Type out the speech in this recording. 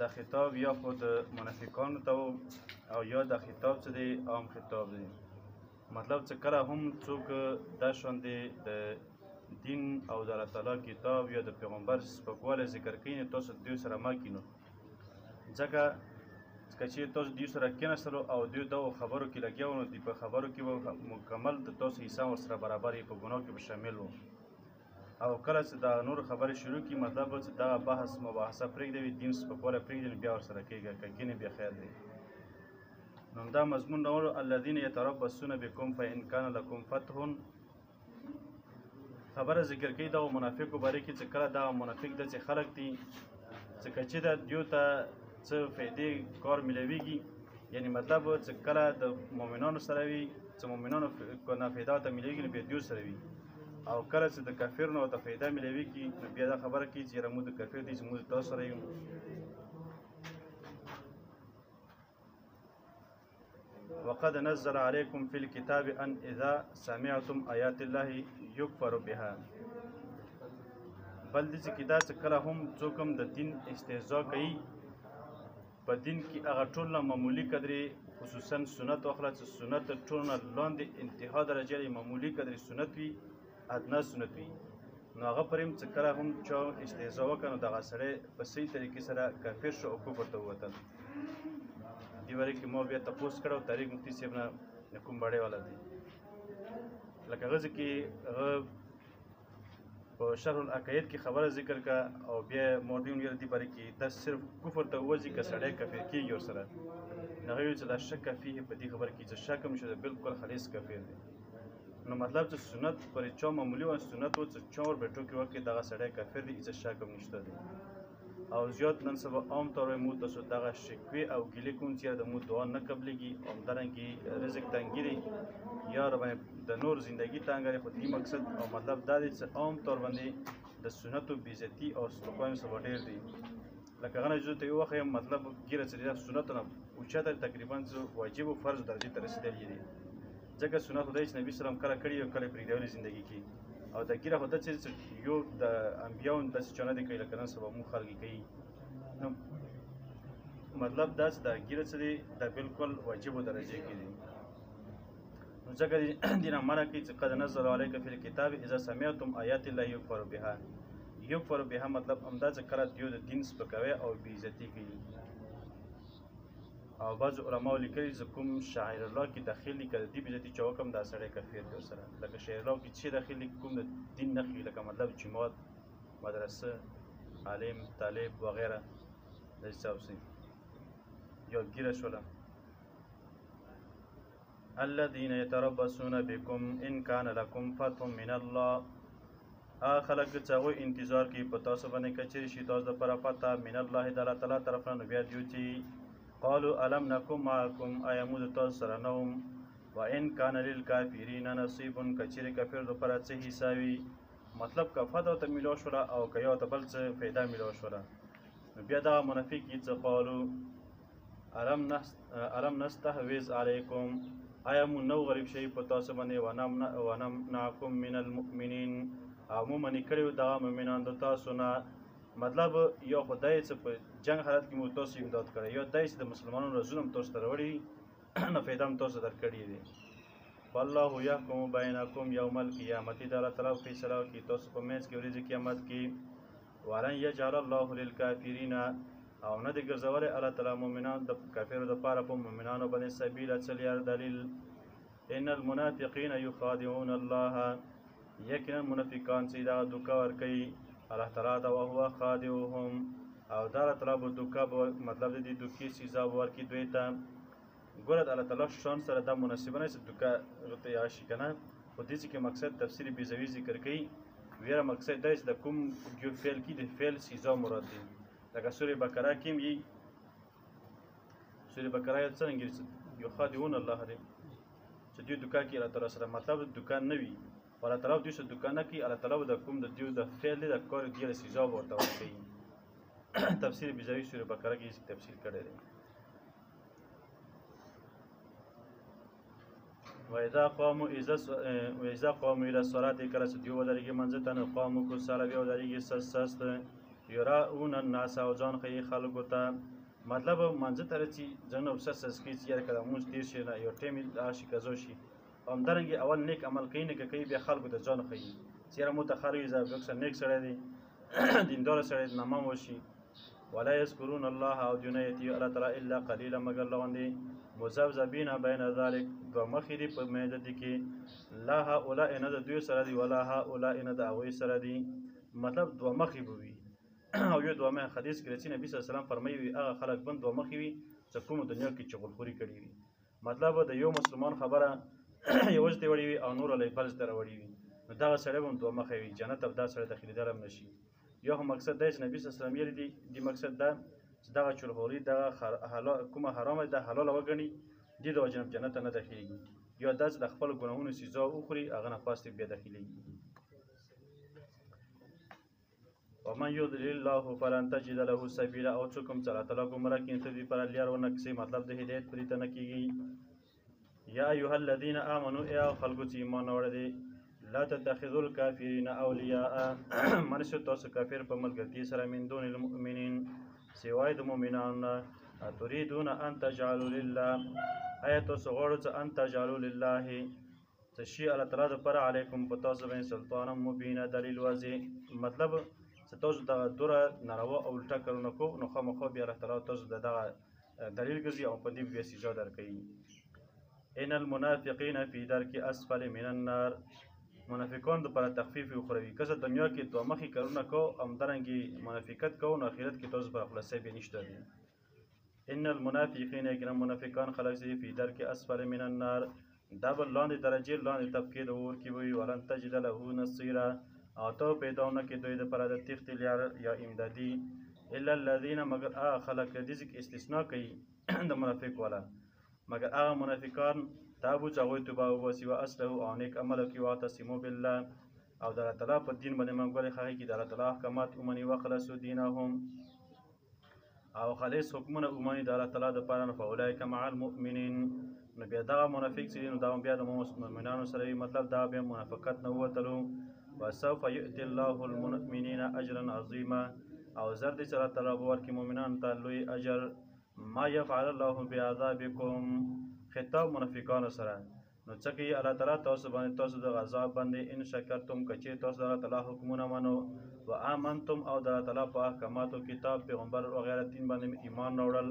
دا خطاب یا خو د منافقانو ته او یا دا خطاب څه دی عام خطاب دی. مطلب چې کله هم څوک دا شاندې د دین او د الله تعالی کتاب یا د پیغمبر سپکوالی ذکر کوي نو تاسو دوی سره مه کینو، ځکه که چېرې تاسو دوی سره کېناستلو او دوی دغو خبرو کې لګیا وو نو دوی په خبرو کې به مکمل د تاسو حصه ورسره برابر یې په ګناه کې به شامل وو. او کله چې دا نور خبرې شروع کړي مطلب به چې دغه بحث مباحثه پرېږدوي، دین سپکوالی پرېږدي نو بیا ورسره کېږه، که کینې بیا خیر دی. نو همدا مضمون راوړو الذین یتربصون بکم فإن کان لکم فتح. خبره ذکر کوي دغو منافقو باره کې چې کله دغه منافق داسې خلک دي چې که چې دوی ته څه فایدې کار میلاویږي، یعنی مطلب چې کله د مؤمنانو سره وي چې مؤمنانو نه فایده ورته میلاویږي نو بیا دوی سره وي، او کله چې د کافر نه ورته فایده میلاویږي نو بیا دا خبره کوي چې یاره موږ د کافر دي چې موږ تاسو سره یو. وقد نزل عليكم في الكتاب أن إذا سمعتم آيات الله يكفر بها. بل دې کې دا چې کله هم څوک هم د دین استهزا کوي په دین کې هغه ټول نه معمولي قدرې خصوصا سنت واخله چې سنت تر ټولو نه لاندې انتها درجه یې معمولي قدرې سنت وي، ادنا سنت وي، نو هغه پر چې کله هم چا استهزا وکړه نو دغه سړی په صحیح طریقې سره کافر شو او کفر ته ووتل. دې باره کې ما بیا تپوس کړی او طارق مفتي صاحب نه کوم بړی والا دی، لکه هغه کې هغه په شرح العقاید کې خبره ذکر کا او بیا موردین ویل دې باره کې دا صرف کفر ته وځي که سړی کافر کېږي ورسره، نو هغه ویل چې دا شک فیه په دې خبره کې چې شک هم شو بالکل خالص کافر دی. نو مطلب چې سنت پر چا معمولي و سنت و چې چا ور به ټوکې وکړي دغه سړی کافر دی، هېڅ شک هم نشته دی. او زیات نن سبا عام طور موږ تاسو دغه شکوې او ګیلې کوم چې د موږ دعا نه قبلېږي او همدارنګې رزق تنګي یا رباندې د نور زندگی تنګ خو دې مقصد او مطلب دا دی چې عام طور باندې د سنتو بېعزتي او سپکوالی سبا ډېر دی. لکه هغه نه زه ته یو وخت یم مطلب ګیره چې د سنتو نه اوچته تقریبا واجب و فرض درجې ته رسېدلي دي، ځکه سنت خدای چې نبي سلام کله کړي او کله پرېږدولي زندګي کې، او د ګیره خو داسې یو د انبیاو داسې چا نه دی کوي لکه نن سبا موږ خلک کوي. نو مطلب دا چې دا ګیره څه دی دا بالکل واجبو درجې کې دی. نو ځکه دې نه منع کوي چې قد نزل علیک فی الکتاب اذا سمعتم آیات الله یکفر بها. یکفر بها مطلب همدا چې کله دوی د دین سپکوي او بېعزتي کوي. او بعض علماء لیکلي چې کوم شاعر الله کې داخل دي که د دې بېعزتي چا وکړم دا سړی کافر دی ورسره. لکه شاعر الله کې چې داخل دي کوم د دین نښې لکه مطلب جماعت، مدرسه، عالم، طالب وغیره د حساب سي یا ګیره شوله. الذین یتربصون بکم ان کان لکم فتح من الله. هغه خلک چې هغوی انتظار کوي په تاسو باندې که چېرې شي تاسو دپاره فتح من الله د الله تعالی طرف نه، نو بیا دوی چې قالوا الم نکن معکم آیا موږ د تاسو سره نه وم، وان کان للکافرین نصیب که چېرې کافر دپاره څه حصه وي، مطلب که فتح ورته میلاو شوله او که یا ورته بل څه فایده میلاو شوله، نو بیا دغه منافق دي چې قالو الم نستحوذ علیکم آیا مو نو غریب شوي په تاسو باندې ونمنعکم من المؤمنین او مو منې کړي وو دغه مؤمنان د تاسو نه. مطلب یا خو دا چې په جنګ حالت کې مو تاسو امداد کړی، یا دا چې د مسلمانانو رسول هم تاسو ته راوړي نو فایده هم تاسو درکړي دي. والله یحکم بینکم یوم القیامت. د الله تعالی فیصله وکړي تاسو په منځ کې ورځې قیامت کې. ولن یجعل الله للکافرین او نه دی ګرځولی الله تعالی مؤمنان د کافرو دپاره په مؤمنانو باندې سبیله څه لار دلیل. ان المنافقین یخادعون الله. یقینا منافقان چې دغه دوکه ورکوي الله تعالی ته وهو خادعهم او دا الله تعالی به دوکه مطلب د دې دوکې سزا به ورکړي دوی ته. ګوره د الله تعالی شان سره دا مناسبه نه چې دوکه ورته یا شي که نه، خو دې کې مقصد تفسیر بیزوي ذکر کوي. ویره مقصد دا چې د کوم یو فعل کې د فعل سزا مراد دی. لکه سورې بقره کې هم یي سورې بقره یې څرنګه یخادعون الله دی چې دوی دوکه کوي الله تعالی سره، مطلب دوکه نه وي الله تعالی دوی سره دوکه نه کوي، الله تعالی به د کوم د دوی د فعل دی د کار دې سزا به ورته ورکوي. تفسیر بیزوي سورې بقره کې یې تفصیل کړی دی. وإذا قاموا إلى الصلاة کله چې دوی ودرېږي منځ ته نو قاموا کسالى بیا ودرېږي سست یراؤون الناس او ځان ښیي خلکو ته مطلب منځه ته رسي ځان او سس سکي چې یاره که د مونځ تېر شي نه یو ټایم یې راشي قضا شي همدارنګې اول نیک عمل کوي نه که کوي بیا خلکو ته ځان ښیي چې یاره مو ته خر وي زه اکثر نیک سړی دی دینداره سړی دی نمام وشي ولا یذکرون الله او دیونه یتي الله تعالی الا قلیلا مگر لغوندې مذبذبین بین ذلک دوه مخې دي په میده دي کې لا هؤلاء نه د دوی سره دي ولا هؤلاء نه د هغوی سره دي مطلب دوه مخې به وي او یو دوه مخې حدیث کې رسول نبی صلی الله علیه وسلم فرمایي هغه خلک بند دوه مخې وي چې کومه دنیا کې چغلخوري کړې وي مطلب د یو مسلمان خبره یوازې ته وړي وي او نور له فلز ته راوړي وي نو دغه سړی به هم دوه مخې وي جنت ته دا سړی داخلېدلی هم نشي یو هم مقصد دی چې نبي صلی الله علیه وسلم ویلي دي دې مقصد دا چې دغه چغلخوري دغه کومه حرامه ده حلاله وګڼي دې د وجې نه جنت ته نه داخلېږي یا دا چې د خپلو ګناهونو سزا وخوري هغه نه پاس بیا داخلېږي ومن یضلل الله فلن تجد له سبیلا او څوک هم چې الله تعالی ګمراه کړي ته دوی پر لار ونه کړي مطلب د هدایت پرې ته نه کېږي یا ایها الذین آمنوا ای خلکو چې ایمان راوړی دی لا تتخذوا الکافرین اولیاء منشو تاسو کافر په ملګرتي سره من دون المؤمنین سوای د مؤمنانو نه تريدون ان تجعلوا لله آیا تاسو غواړئ چې ان تجعلوا لله څه شي الله تعالی دپاره علیکم په تاسو باندې سلطانا مبینه دلیل واضح مطلب چې تاسو دغه دوره ناروا او الټه کارونه کوو نو خامخا بیا الله تعالی تاسو د دغه دلیل ګرځي او په دې بیا سزا درکوي ان المنافقین فی درک اسفل من النار منافقان دپاره تخفیف اخروي که زه دنیا کې دوه مخې کارونه کوو همدارنګې منافقت کوو نو آخرت کې تاسو به خلاصی بیا نشته دی ان المنافقین یقینا منافقان خلک چې فی درک اسفل من النار دا به لاندې درجې لاندې طبقې د اور کې وي ولن تجد له نصیرا او ته پیدا نه کې دوی دپاره د تیښتې لار یا امدادي الا الذین مگر هغه خلک دې ځکه استثناء کوي د منافق والا مگر هغه منافقان تابو چې هغوی توبه وباسي واصلحوا او نیک عمل وکړي واعتصموا بالله او د الله تعالی په دین باندې منګولې خواهي کړي د الله تعالی احکامات ومني وخلصوا دینهم او خالص حکمونه ومني د الله تعالی دپاره نو فاولئک مع المؤمنین نو بیا دغه منافق چې نو دا بیا د مؤمنانو سره وي مطلب دا بیا منافقت نه ووتلو وسوف یؤتي الله المؤمنین اجرا عظیما او زر دې چې الله تعالی به ورکړي مؤمنانو ته لوی اجر ما یفعل الله بعذابکم خطاب منافقانو سره نو څه کوي الله تعالی تاسو باندې تاسو د عذاب باندې ان شکرتم که چیرې تاسو د الله تعالی حکمونه منو و آمنتم او د الله تعالی په احکاماتو کتاب پیغمبر وغیره دین باندې ایمان راوړل